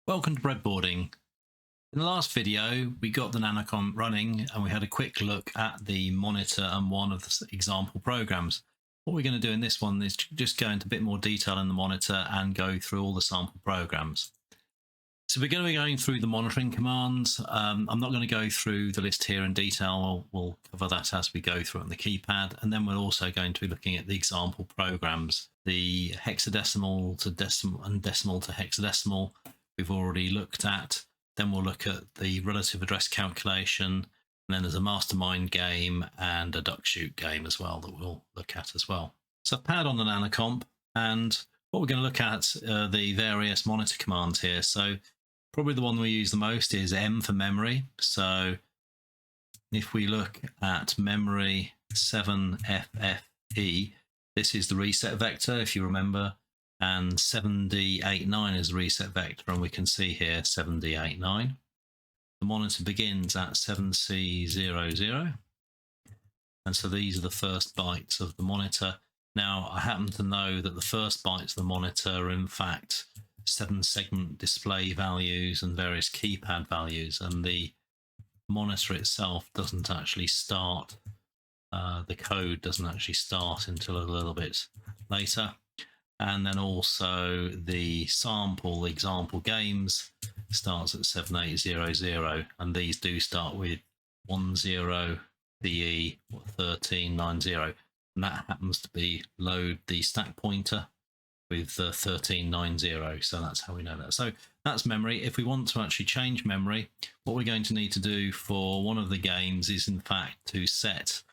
Welcome to breadboarding. In the last video, we got the Nanocomp running and we had a quick look at the monitor and one of the example programs. What we're going to do in this one is just go into a bit more detail in the monitor and go through all the sample programs. So we're going to be going through the monitoring commands. I'm not going to go through the list here in detail. We'll cover that as we go through it on the keypad. And then we're also going to be looking at the example programs, the hexadecimal to decimal and decimal to hexadecimal we've already looked at. Then we'll look at the relative address calculation, and then there's a mastermind game and a duck shoot game as well that we'll look at as well. So I've powered on the Nanocomp, and what we're going to look at are the various monitor commands here. So probably the one we use the most is M for memory. So if we look at memory 7FFE, this is the reset vector, if you remember, and 7D89 is the reset vector, and we can see here 7D89. The monitor begins at 7C00, and so these are the first bytes of the monitor. Now, I happen to know that the first bytes of the monitor are in fact 7-segment display values and various keypad values, and the monitor itself doesn't actually start, the code doesn't actually start until a little bit later. And then also the sample example games starts at 7800, and these do start with 10 DE 1390, and that happens to be load the stack pointer with 1390, so that's how we know that. So that's memory. If we want to actually change memory, what we're going to need to do for one of the games is in fact to set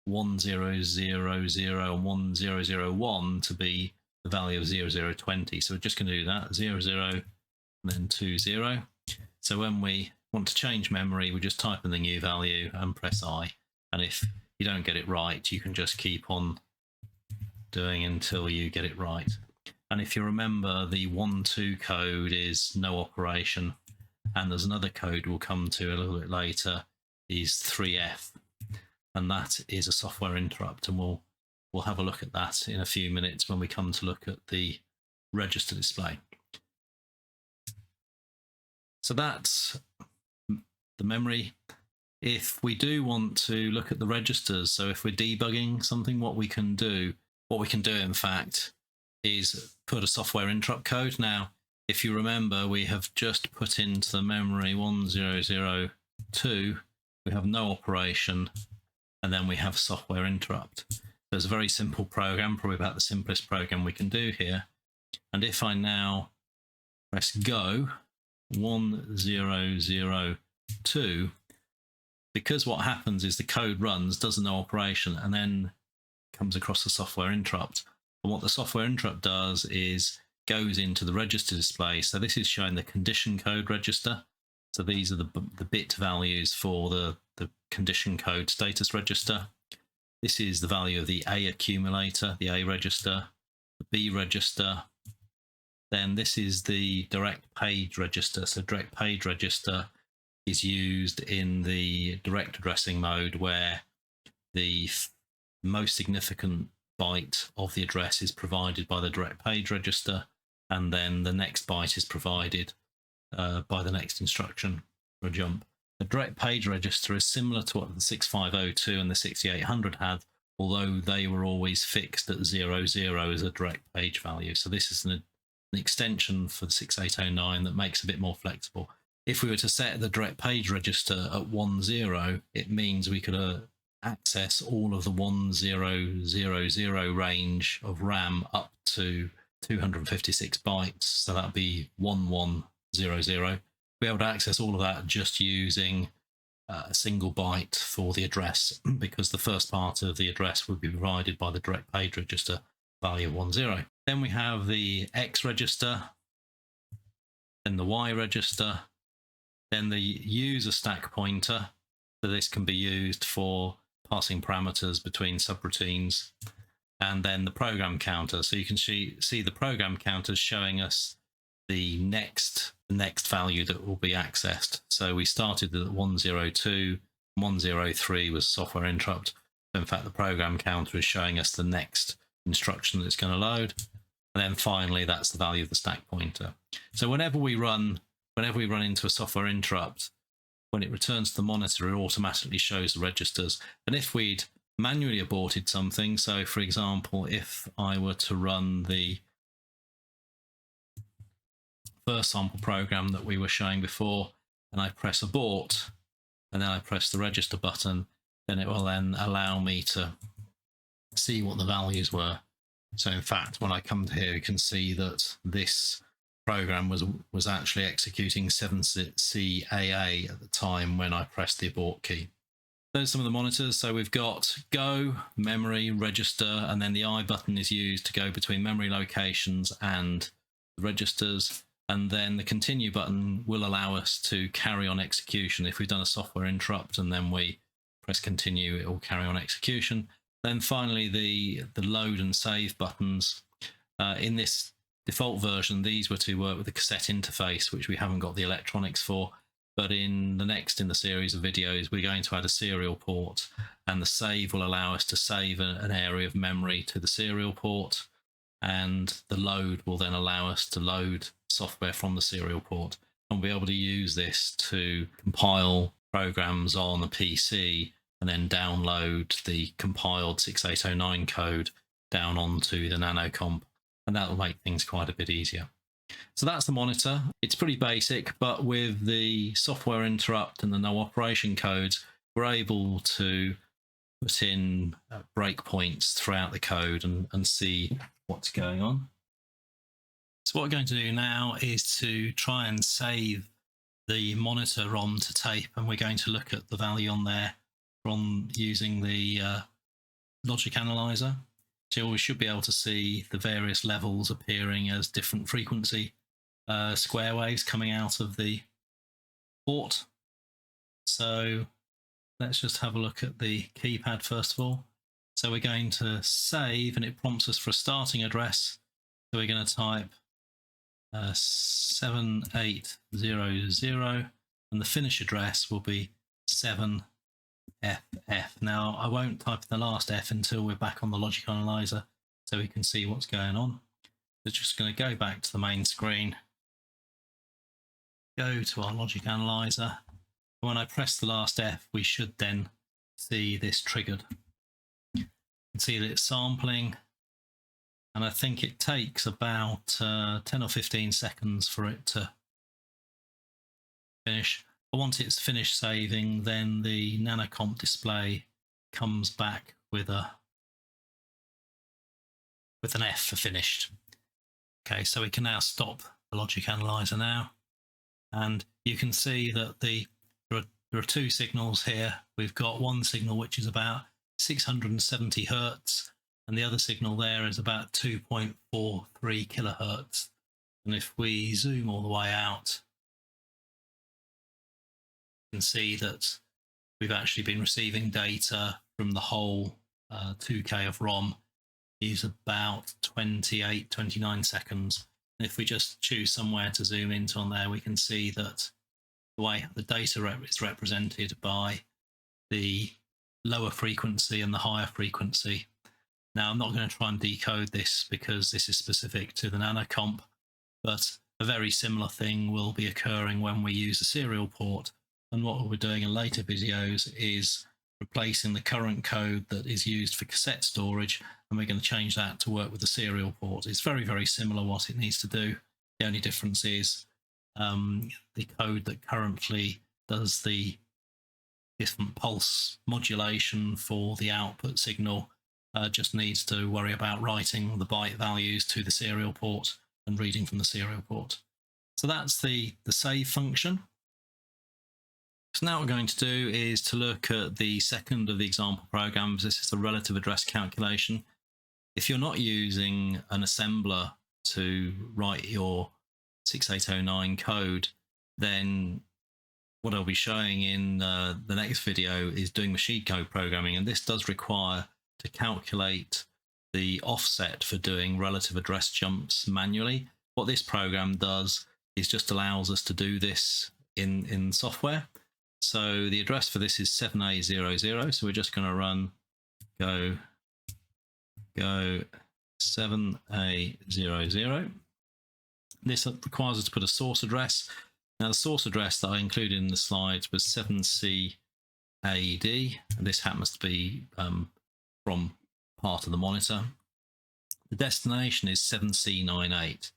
1000 and 1001 to be the value of 0020. So we're just going to do that, 00 and then 20. So when we want to change memory, we just type in the new value and press I. And if you don't get it right, you can just keep on doing until you get it right. And if you remember, the 1-2 code is no operation. And there's another code we'll come to a little bit later, is 3F. And that is a software interrupt, and we'll have a look at that in a few minutes when we come to look at the register display. So that's the memory. If we do want to look at the registers, so if we're debugging something, what we can do in fact is put a software interrupt code. Now, if you remember, we have just put into the memory 1002, we have no operation, and then we have software interrupt. There's a very simple program, probably about the simplest program we can do here. And if I now press go, 1002, because what happens is the code runs, does no operation, and then comes across the software interrupt. And what the software interrupt does is goes into the register display. So this is showing the condition code register. So these are the bit values for the condition code status register. This is the value of the A accumulator, the A register, the B register. Then this is the direct page register. So direct page register is used in the direct addressing mode, where the most significant byte of the address is provided by the direct page register, and then the next byte is provided by the next instruction for a jump. The direct page register is similar to what the 6502 and the 6800 had, although they were always fixed at 00 as a direct page value. So this is an extension for the 6809 that makes it a bit more flexible. If we were to set the direct page register at 10, it means we could access all of the 1000 range of RAM up to 256 bytes. So that'd be 1100. Be able to access all of that just using a single byte for the address, because the first part of the address would be provided by the direct page register value of 10. Then we have the X register, then the Y register, then the user stack pointer. So this can be used for passing parameters between subroutines, and then the program counter. So you can see the program counters showing us the next value that will be accessed. So we started at 102, 103 was software interrupt. So in fact, the program counter is showing us the next instruction that's going to load. And then finally, that's the value of the stack pointer. So whenever we run into a software interrupt, when it returns to the monitor, it automatically shows the registers. And if we'd manually aborted something, so for example, if I were to run the first sample program that we were showing before, and I press abort, and then I press the register button, then it will then allow me to see what the values were. So in fact, when I come to here, you can see that this program was actually executing 7CAA at the time when I pressed the abort key. Those are some of the monitors. So we've got go, memory, register, and then the I button is used to go between memory locations and the registers. And then the continue button will allow us to carry on execution. If we've done a software interrupt and then we press continue, it will carry on execution. Then finally, the load and save buttons. In this default version, these were to work with the cassette interface, which we haven't got the electronics for. But in the series of videos, we're going to add a serial port, and the save will allow us to save an area of memory to the serial port, and the load will then allow us to load software from the serial port, and we'll be able to use this to compile programs on the PC and then download the compiled 6809 code down onto the NanoComp, and that will make things quite a bit easier. So that's the monitor. It's pretty basic, but with the software interrupt and the no operation codes, we're able to put in breakpoints throughout the code and see what's going on. So what we're going to do now is to try and save the monitor onto tape, and we're going to look at the value on there from using the logic analyzer. So we should be able to see the various levels appearing as different frequency square waves coming out of the port. So let's just have a look at the keypad first of all. So we're going to save, and it prompts us for a starting address. So we're going to type 7800, and the finish address will be 7FF. Now, I won't type the last F until we're back on the logic analyzer so we can see what's going on. We're just going to go back to the main screen, go to our logic analyzer. When I press the last F, we should then see this triggered. You can see that it's sampling, and I think it takes about 10 or 15 seconds for it to finish. But once it's finished saving, then the NanoComp display comes back with an F for finished. Okay, so we can now stop the logic analyzer now, and you can see that there are two signals here. We've got one signal which is about 670 hertz, and the other signal there is about 2.43 kilohertz. And if we zoom all the way out, you can see that we've actually been receiving data from the whole 2K of ROM. Is about 29 seconds. And if we just choose somewhere to zoom into on there, we can see that the way the data is represented by the lower frequency and the higher frequency. Now, I'm not going to try and decode this because this is specific to the NanoComp, but a very similar thing will be occurring when we use the serial port. And what we're doing in later videos is replacing the current code that is used for cassette storage, and we're going to change that to work with the serial port. It's very, very similar what it needs to do. The only difference is the code that currently does the different pulse modulation for the output signal just needs to worry about writing the byte values to the serial port and reading from the serial port. So that's the save function. So now what we're going to do is to look at the second of the example programs. This is the relative address calculation. If you're not using an assembler to write your 6809 code, then what I'll be showing in the next video is doing machine code programming, and this does require to calculate the offset for doing relative address jumps manually. What this program does is just allows us to do this in software. So the address for this is 7A00, so we're just going to run go 7A00. This requires us to put a source address. Now the source address that I included in the slides was 7CAD, and this happens to be from part of the monitor. The destination is 7C98.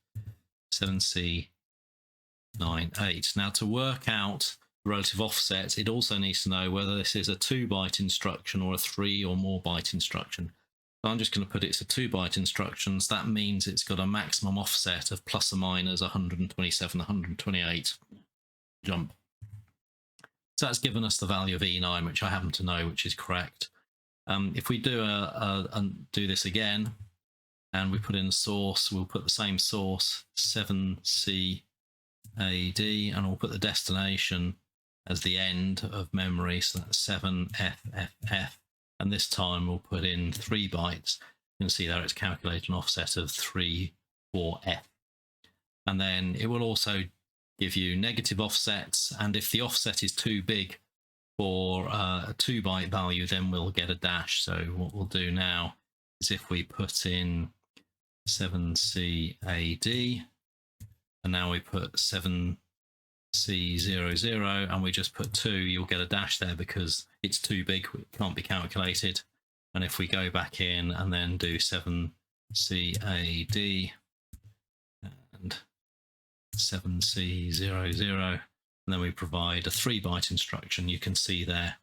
7C98. Now to work out the relative offset, it also needs to know whether this is a 2-byte instruction or a 3 or more byte instruction. So I'm just going to put it's a 2-byte instruction. So that means it's got a maximum offset of plus or minus 127, 128 jump. So that's given us the value of E9, which I happen to know, which is correct. If we do do this again, and we put in the source, we'll put the same source, 7CAD, and we'll put the destination as the end of memory, so that's 7FFF, and this time we'll put in 3 bytes. You can see there it's calculated an offset of 34F. And then it will also give you negative offsets, and if the offset is too big for a 2-byte value, then we'll get a dash. So what we'll do now is if we put in 7CAD, and now we put 7C00, and we just put 2, you'll get a dash there because it's too big, it can't be calculated. And if we go back in and then do 7CAD and 7C00, and then we provide a 3-byte instruction, you can see there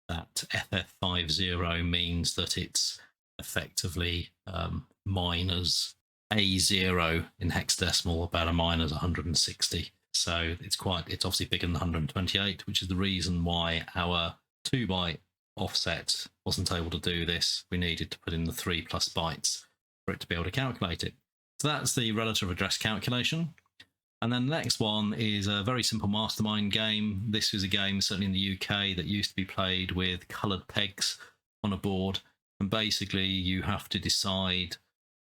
that FF50 means that it's effectively minus A0 in hexadecimal, about a minus 160. So it's obviously bigger than 128, which is the reason why our 2-byte offset wasn't able to do this. We needed to put in the 3+ bytes for it to be able to calculate it. So that's the relative address calculation. And then the next one is a very simple mastermind game. This is a game, certainly in the UK, that used to be played with coloured pegs on a board. And basically you have to decide,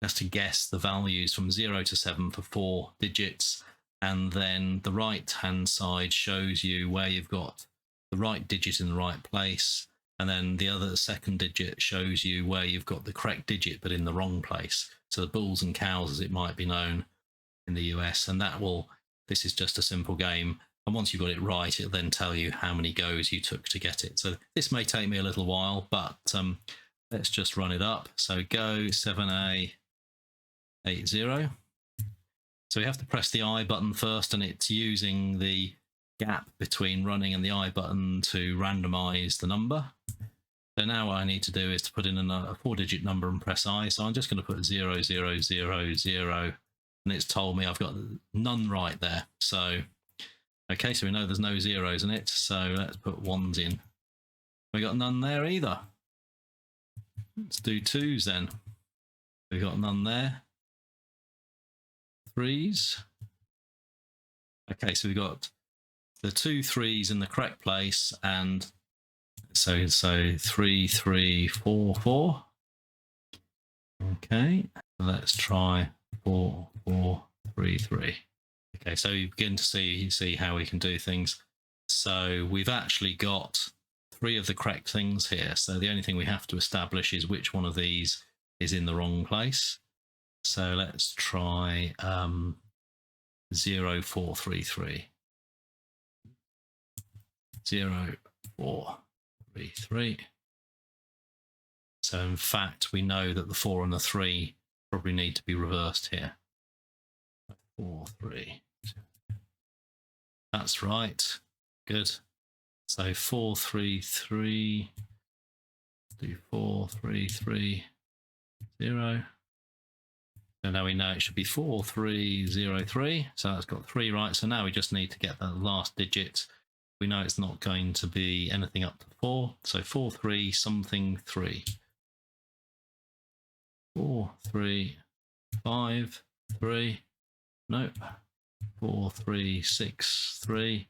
to guess the values from 0 to 7 for 4 digits. And then the right-hand side shows you where you've got the right digit in the right place. And then the second digit shows you where you've got the correct digit, but in the wrong place. So the bulls and cows, as it might be known in the US, and this is just a simple game, and once you've got it right, it'll then tell you how many goes you took to get it. So this may take me a little while, but let's just run it up. So go 7A80. So we have to press the I button first, and it's using the gap between running and the I button to randomize the number. So now what I need to do is to put in a 4-digit number and press I. So I'm just going to put 0000, and it's told me I've got none right there. So, okay, so we know there's no zeros in it. So let's put 1s in. We got none there either. Let's do 2s then. We've got none there. 3s. Okay, so we've got the 2 3s in the correct place, and so 3 3 4 4. Okay, let's try 4 4 3 3. Okay, so you begin to see how we can do things. So we've actually got 3 of the correct things here. So the only thing we have to establish is which one of these is in the wrong place. So let's try 0 4 3 3. 0 4 3 3. So in fact, we know that the 4 and the 3 probably need to be reversed here. 4 3. That's right. Good. So 4 3 3. Do 4 3 3 0. So now we know it should be 4 3 0 3. So that's got 3 right. So now we just need to get the last digit. We know it's not going to be anything up to 4. So 4 3 something 3. 4 3 5 3. Nope. 4 3 6 3.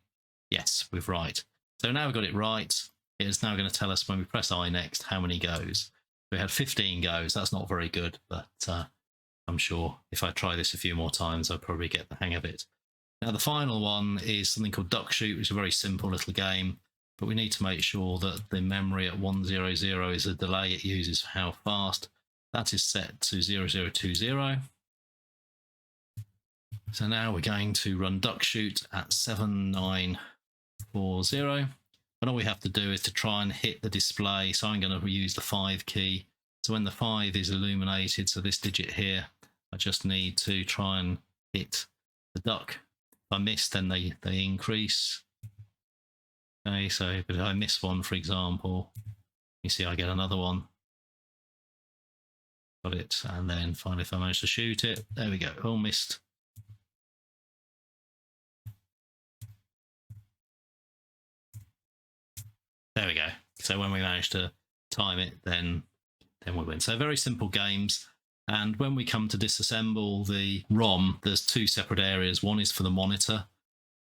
Yes, we've right. So now we've got it right. It is now going to tell us when we press I next how many goes. We had 15 goes. That's not very good, but I'm sure if I try this a few more times, I'll probably get the hang of it. Now the final one is something called Duck Shoot, which is a very simple little game, but we need to make sure that the memory at 100 is the delay it uses for how fast. that is set to 0020. So now we're going to run duck shoot at 7940. And all we have to do is to try and hit the display. So I'm going to use the 5 key. So when the 5 is illuminated, so this digit here, I just need to try and hit the duck. If I miss, then they increase. Okay, so if I miss one, for example, you see I get another one. Got it. And then finally, if I manage to shoot it, there we go, all missed. There we go. So when we manage to time it, then we win. So very simple games. And when we come to disassemble the ROM, there's two separate areas. One is for the monitor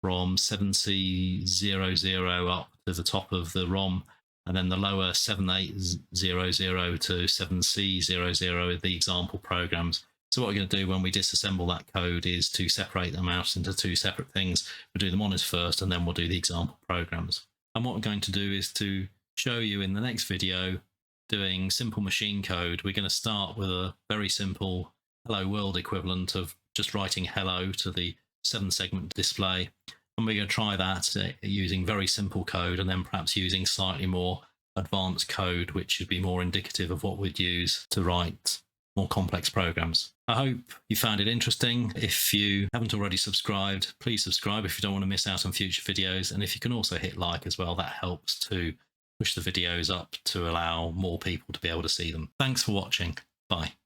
from 7C00 up to the top of the ROM, and then the lower 7800 to 7C00 are the example programs. So what we're going to do when we disassemble that code is to separate them out into two separate things. We'll do the monitor first, and then we'll do the example programs. And what we're going to do is to show you in the next video doing simple machine code. We're going to start with a very simple hello world equivalent of just writing hello to the 7-segment display. And we're going to try that using very simple code, and then perhaps using slightly more advanced code, which should be more indicative of what we'd use to write more complex programs. I hope you found it interesting. If you haven't already subscribed, please subscribe if you don't want to miss out on future videos. And if you can also hit like as well, that helps to push the videos up to allow more people to be able to see them. Thanks for watching. Bye.